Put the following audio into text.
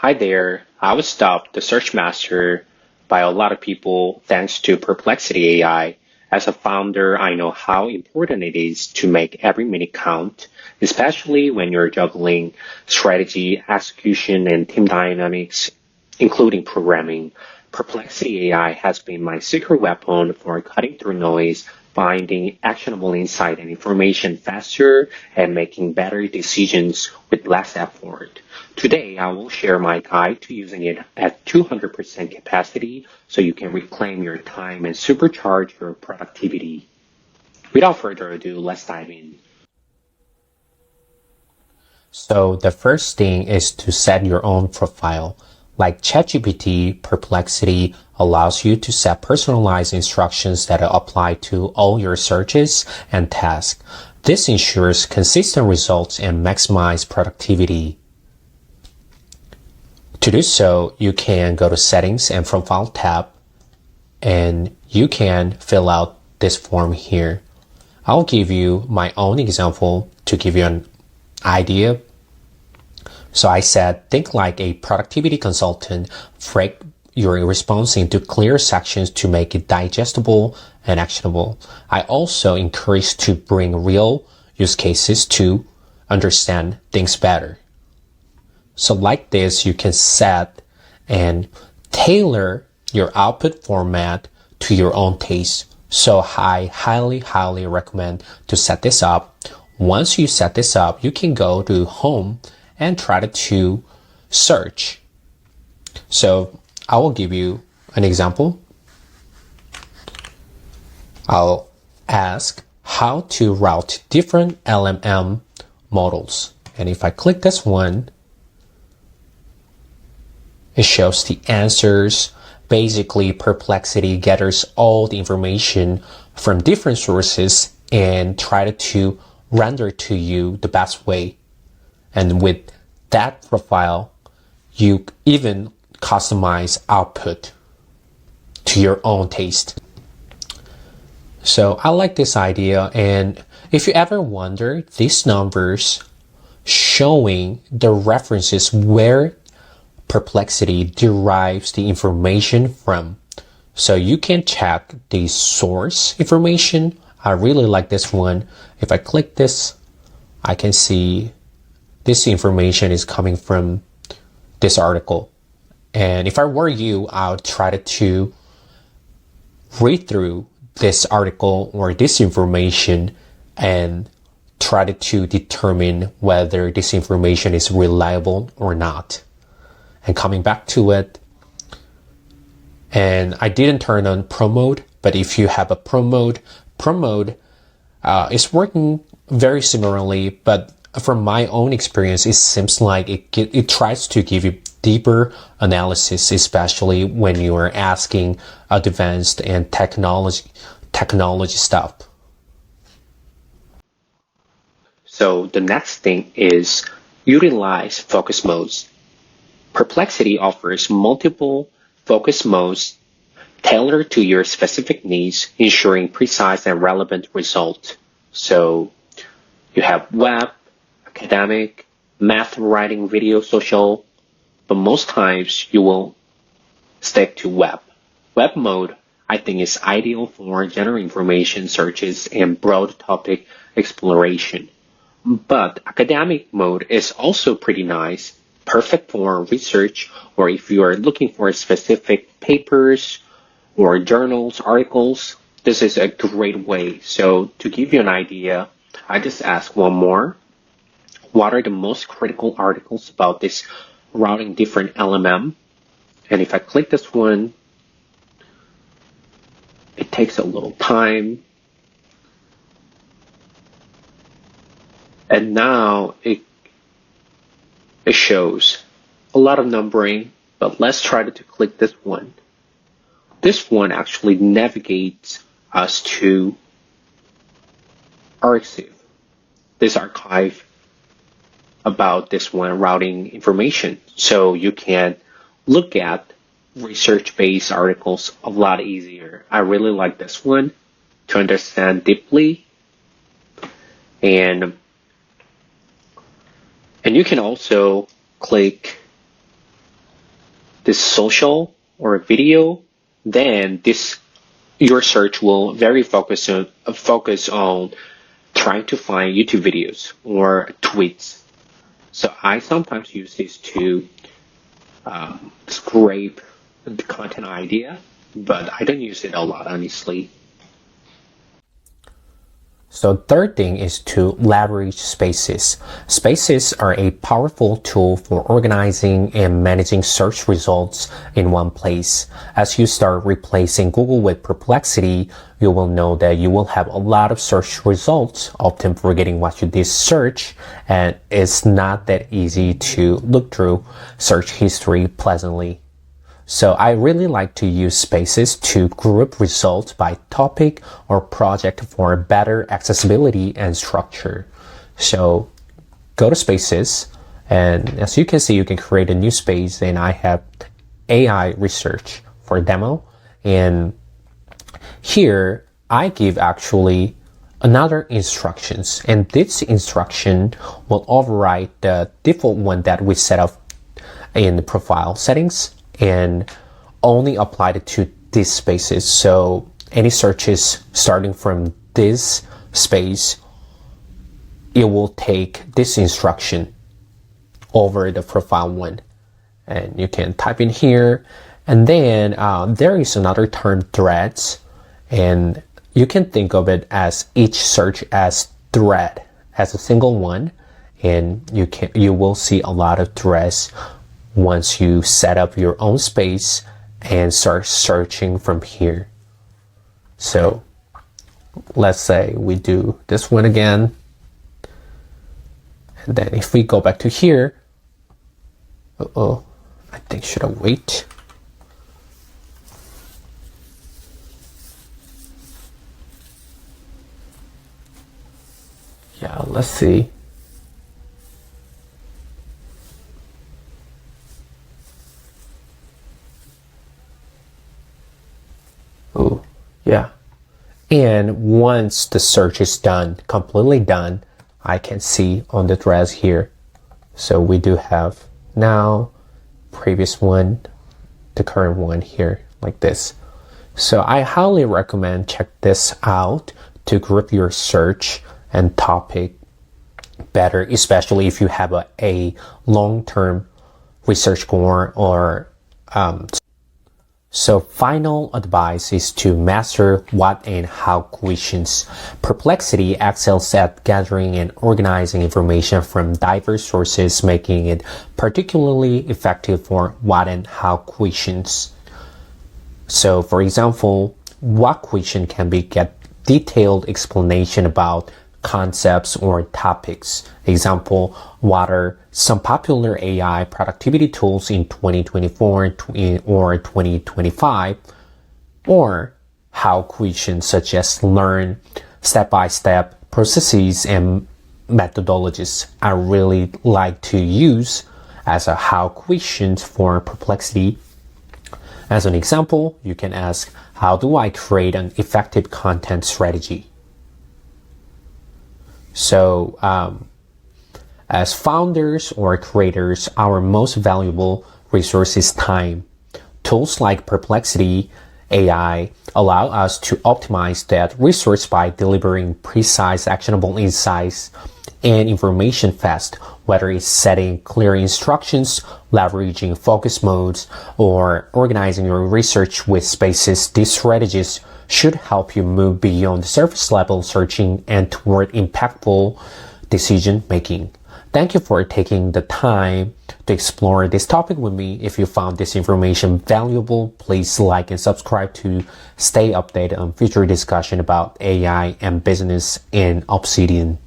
Hi there. I was dubbed the Search Master by a lot of people thanks to Perplexity AI. As a founder, I know how important it is to make every minute count, especially when you're juggling strategy, execution, and team dynamics, including programming. Perplexity AI has been my secret weapon for cutting through noise, finding actionable insight and information faster, and making better decisions with less effort. Today, I will share my guide to using it at 200% capacity so you can reclaim your time and supercharge your productivity. Without further ado, let's dive in. So the first thing is to set your own profile. Like ChatGPT, Perplexity allows you to set personalized instructions that apply to all your searches and tasks. This ensures consistent results and maximize productivity. To do so, you can go to Settings and Profile tab, and you can fill out this form here. I'll give you my own example to give you an idea. So I said, think like a productivity consultant, break your response into clear sections to make it digestible and actionable. I also encourage to bring real use cases to understand things better. So like this, you can set and tailor your output format to your own taste. So I highly recommend to set this up. Once you set this up, you can go to Home and try to search. So I will give you an example. I'll ask how to route different LLM models. And if I click this one, it shows the answers. Basically, Perplexity gathers all the information from different sources and try to render to you the best way. And with that profile, you even customize output to your own taste. So I like this idea. And if you ever wonder, these numbers showing the references where Perplexity derives the information from. So you can check the source information. I really like this one. If I click this, I can see this information is coming from this article. And if I were you, I would try to read through this article or this information and try to determine whether this information is reliable or not. And coming back to it, and I didn't turn on Pro Mode, but if you have a Pro Mode is working very similarly, but from my own experience, it seems like it tries to give you deeper analysis, especially when you are asking advanced and technology stuff. So the next thing is utilize focus modes. Perplexity offers multiple focus modes tailored to your specific needs, ensuring precise and relevant results. So you have web, academic, math, writing, video, social, but most times you will stick to web. Web mode, I think, is ideal for general information searches and broad topic exploration. But academic mode is also pretty nice, perfect for research or if you are looking for specific papers or journals, articles. This is a great way. So to give you an idea, I just ask one more. What are the most critical articles about this routing different LMM? And if I click this one, it takes a little time. And now it shows a lot of numbering, but let's try to click this one. This one actually navigates us to arXiv, this archive about this one routing information. So you can look at research-based articles a lot easier. I really like this one to understand deeply. And you can also click this social or video, then this your search will very focus on trying to find YouTube videos or tweets. So I sometimes use this to scrape the content idea, but I don't use it a lot, honestly. So third thing is to leverage spaces. Spaces are a powerful tool for organizing and managing search results in one place. As you start replacing Google with Perplexity, you will know that you will have a lot of search results, often forgetting what you did search, and it's not that easy to look through search history pleasantly. So I really like to use spaces to group results by topic or project for better accessibility and structure. So go to spaces, and as you can see, you can create a new space, and I have AI research for demo. And here I give actually another instructions, and this instruction will override the default one that we set up in the profile settings and only applied it to these spaces. So any searches starting from this space, it will take this instruction over the profile one. And you can type in here. And then there is another term, threads. And you can think of it as each search as thread, as a single one. And you will see a lot of threads once you set up your own space and start searching from here. So let's say we do this one again. And then if we go back to here, I think should I wait? Yeah, let's see. Oh, yeah. And once the search is done, completely done, I can see on the threads here. So we do have now, previous one, the current one here, like this. So I highly recommend check this out to group your search and topic better, especially if you have a long-term research goal or So final advice is to master what and how questions. Perplexity excels at gathering and organizing information from diverse sources, making it particularly effective for what and how questions. So for example, what question can be get detailed explanation about concepts or topics. Example, what are some popular AI productivity tools in 2024 or 2025? Or how questions such as learn step-by-step processes and methodologies I really like to use as a how questions for Perplexity. As an example, you can ask, how do I create an effective content strategy? So, as founders or creators, our most valuable resource is time. Tools like Perplexity AI allow us to optimize that resource by delivering precise, actionable insights and information fast, whether it's setting clear instructions, leveraging focus modes, or organizing your research with spaces. These strategies should help you move beyond surface level searching and toward impactful decision making. Thank you for taking the time to explore this topic with me. If you found this information valuable, please like and subscribe to stay updated on future discussion about AI and business in Obsidian.